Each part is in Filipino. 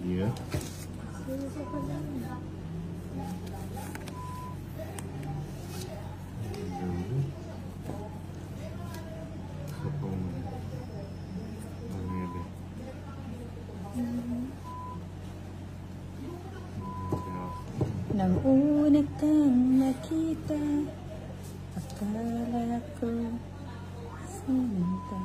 Yeah. Nang una kang nakita, akala ko sinta,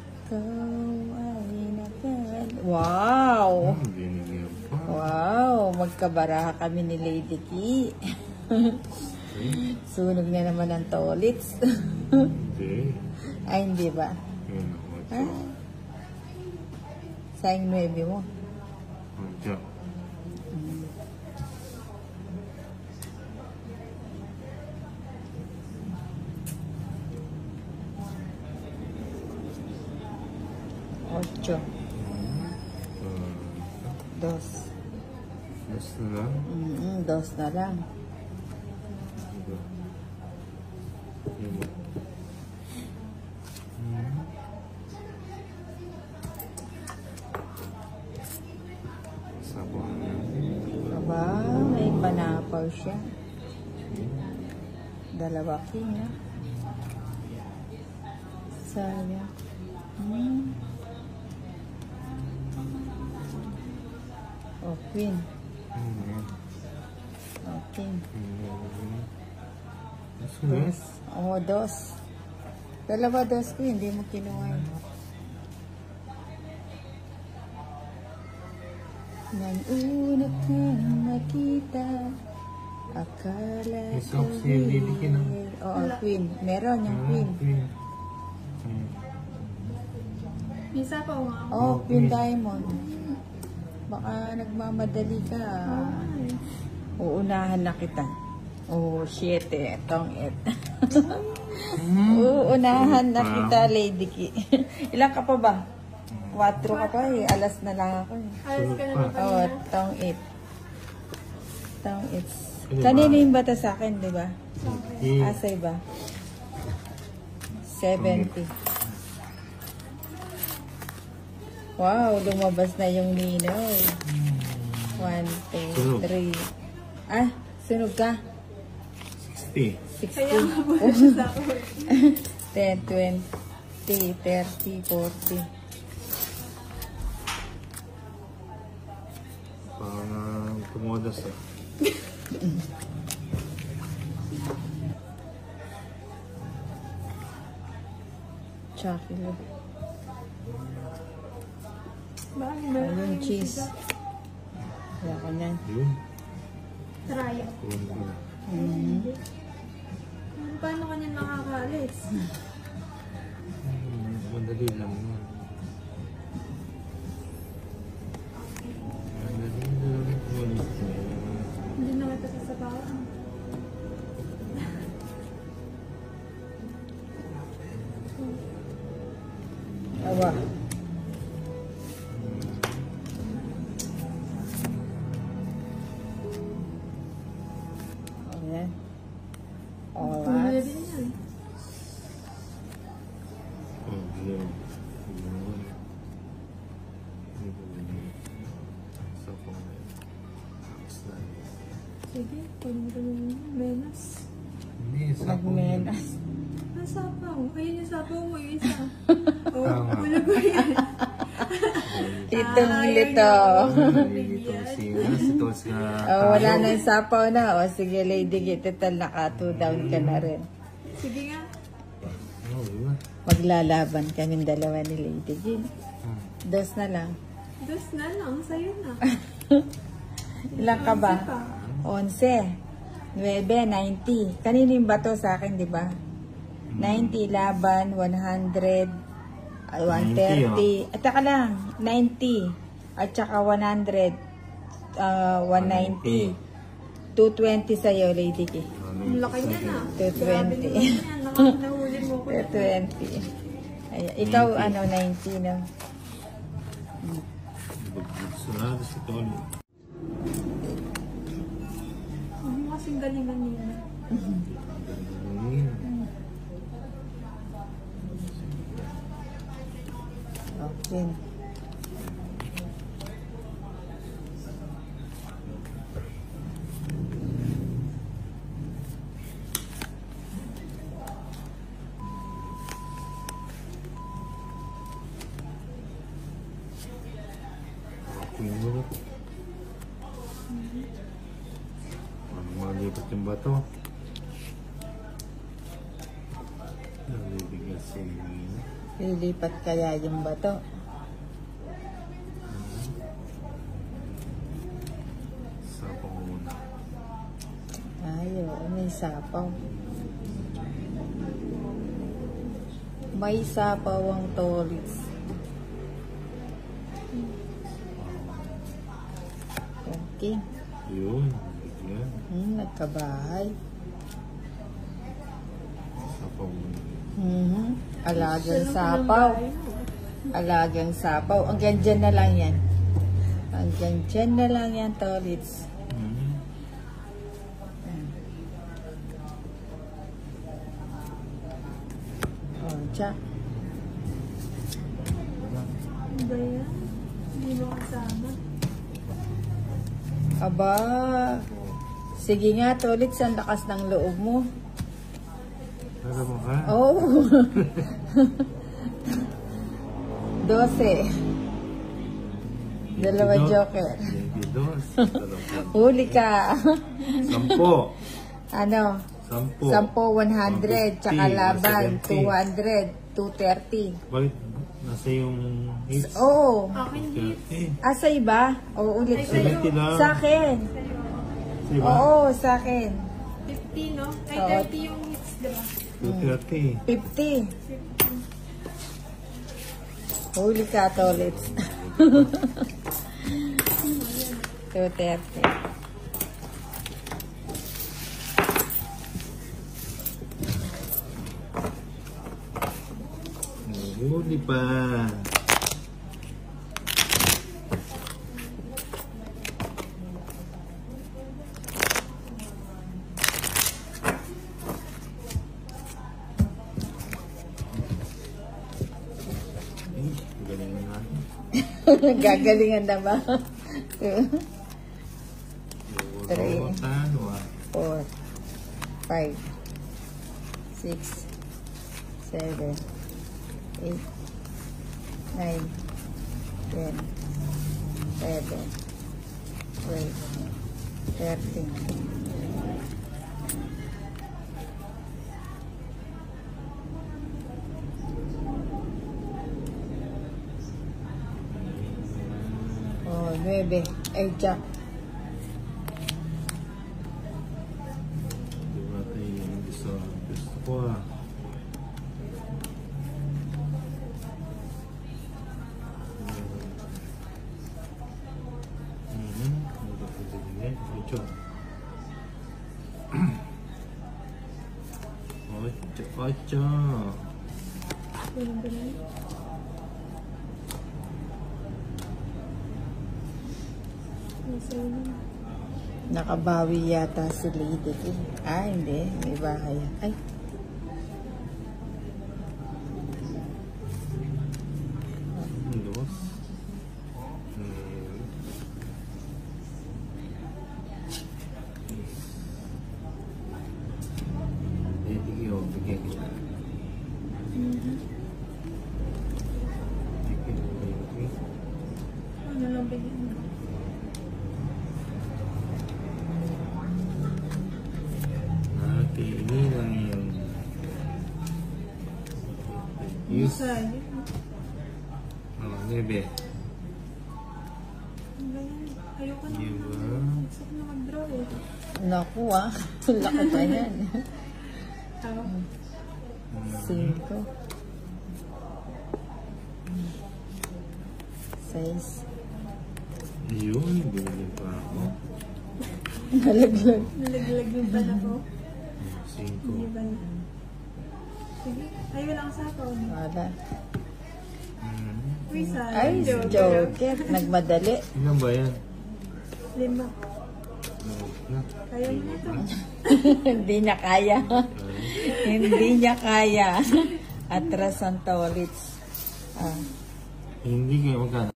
ikaw ay nagal. Wow! Wow! Magkabaraha kami ni Lady Ki. Sunog na naman ang tolits. Ay, hindi ba? Sayang 9 mo. Ocho. Dos. Dos na lang? Dos na lang. Sabon na. Aba, may panapaw siya. Dalawa king, ha? Sayang. Oh, queen. Okay. Dos. Oh, dos. Dalawa dos ko, hindi mo kinuha yun. Nang una kang makita, akala ko oo, queen. Meron yung queen. Misa pa nga. Oh, queen diamond. Baka nagmamadali ka. Uunahan na kita. Oh, 7. Tong 8. Uunahan na kita, Lady Ki. Ilan ka pa ba? 4 ka pa eh. Alas na lang ako eh. Alas ka na ba? Oh, tong 8. Tong 8. Kanino yung bata sa akin, di ba? Asay ba? 70. Wow, lumabas na yung Ninoy. 1, 2, 3. Ah, sunog ka? 60. 60. Kaya nga po siya sa ako. 10, 20, 30, 40. Parang kumodas ah. Chocolate. Bakit ba? Yung cheese. Wala ka na. Yun. Try. Kuwan ko na. Paano ka niyan makakaalis? Madali lang na. Madali lang. Hindi na kita sasabawan. Awa. Ayan. Pumili Oras. din yan. Oh, yun. Sige, pwede mo rin menas. Hindi, Nagmenas. Ang sapaw. Ayun yung sapaw mo, yung isa. Oh, wala ko yan. Itong lito. Oh, wala na yung sapaw na. O, sige, Lady Ki, total naka 2 down ka na rin. Sige nga. Maglalaban kaming dalawa ni Lady Ki. Dos na lang. Dos na lang, sa'yo na. Ilan ka ba? 11. 9, 90. Kanino yung bato sa akin, di ba? 90 laban, 100, 130. At saka lang, 90. At saka 100, 190. 220 sa'yo, Lady Ki. Ang laki niya na. 220. Nahuli mo ko. 220. Ay, ikaw, ano, 90, no? Sunod sa tolo. Ano kasi kasing galingan nila. Galing. Okay. Tingnan. Ano malipat yung bato? Naliligas sa inyo. Lilipat kaya yung bato. Sapang muna. Ay, oo, may sapaw. May sapaw ang tolis. Okay. Yun. Bigyan. Nagkabahay. Sapang muna. Alagang sapaw. Alagang sapaw. Hanggang dyan na lang yan. Hanggang dyan na lang yan, tolits. Oh, tsak. Ano ba yan? Hindi mo kasama. Aba. Sige nga, tolits, ang lakas ng loob mo. Alam mo ka? Oh. 12. Dalawa joker. 22. Huli ka. 10. Ano? 10. 10, 100. Tsaka 50, laban. 70. 200. 230. Bakit nasa yung hits? Oo. Akin din. 30. Sa iba? Oo, ulit. Ay, sa'yo. 70 lang. Sa akin. Diba? Oo, sa akin. 50, no? Ay, Oo. 30 yung hits, diba? 230. 50. Huli ka, tolits. 230. Huli pa. Galingan natin. Gagalingan na ba? 2, Three. Tano 4, 5, 6, 7, 8, 9, 10, 11, 12, 13. Oh, 9. Ay, jack. Di ba tayo yung gusto ko ah. Ocho. Ocho. Ganun ba na? Nasa yun. Nakabawi yata si Lady K. Ah, hindi. May bahay. Ay. Dos. Tigil, bigyan kita. Ano lang bigyan mo? Nakakainin lang yun. Yes. Sayang. Oh, nebe. Ano ba yan? Ayoko na. Diba? Gusto ko na mag-draw eh. Naku ah. Laki pa yan. Tama. 5. 6. Yun, binili pa ako. Nalaglag. Nalaglag yung pala ko. 5. Hindi ba na? Sige. Ay, wala kang sapaw. Wala. Uy, sayang. Ay, joker. Nagmadali. Ilan ba yan? 5. Na. Kaya mo na ito. Hindi niya kaya. Hindi niya kaya. Atras ang tolits. Ah. Hindi kayo magkano.